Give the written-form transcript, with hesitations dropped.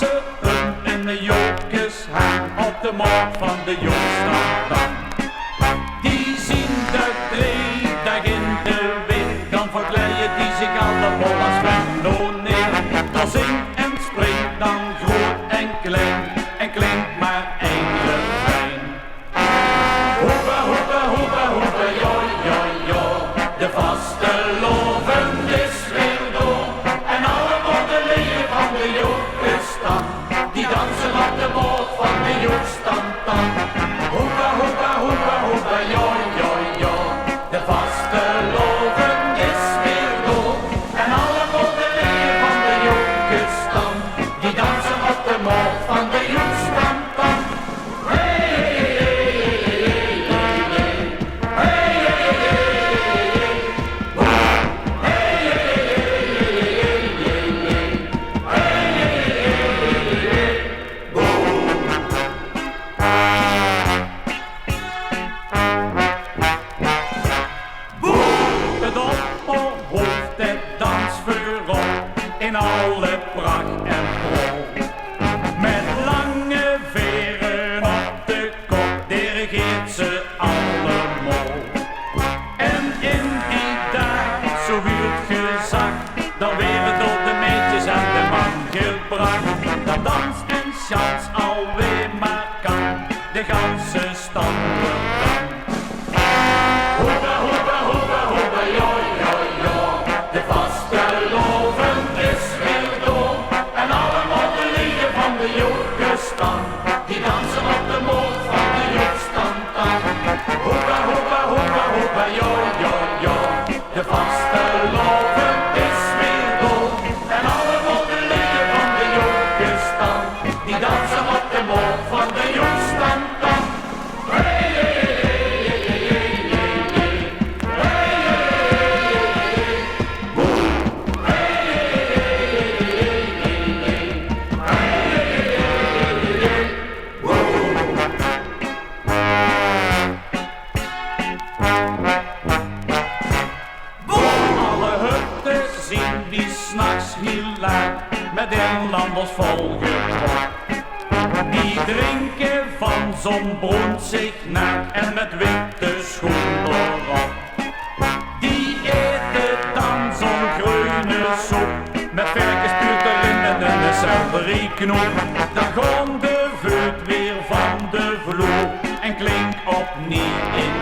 dansen en de jokers hangen op de markt van de Joeks Tam Tam. Die zien de driedag in de week, dan verkleien die zich allemaal als Venlo neer. Dan zingt en springt dan groot en klinkt maar één refrein. Hoepa, hoepa, hoepa, hoepa, jo, jo, jo, de vaste loven is weer door. En alle modelleren van de Joeks Tam, die dansen op de boot van de Joeks Tam Tam. Hoepa, hoepa, hoepa, hoepa, jo, jo, jo, de vaste loven is weer door. En alle modelleren van de Joeks Tam, die dansen op de boot van de Joeks Tam Tam. In alle pracht en prooi, met lange veren op de kop, dirigeert ze allemaal. En in die dag, zo wordt gezakt, dan weer door de meisjes en de man gebracht. Dan danst en schans alweer maar kan, de ganse stand. Hoepa, hoepa, hoepa, hoepa, jo, jo, jo, de vaste loven is weer door. En alle modelleren van de Joeks Tam, die dansen op de moot van de Joeks Tam Tam. Hoepa, hoepa, hoepa, hoepa, jo, jo, jo, de vaste loven is weer door. En alle modelleren van de Joeks Tam, die dansen op de moot van de Joeks Tam Tam. Die s'nachts heel laat met inlanders volgetrokken. Die drinken van zo'n bron zich naakt en met witte schoenen erop. Die eten dan zo'n groene soep met varkenspuut erin en een selderiknoep. Dan gaan de veut weer van de vloer en klinkt opnieuw in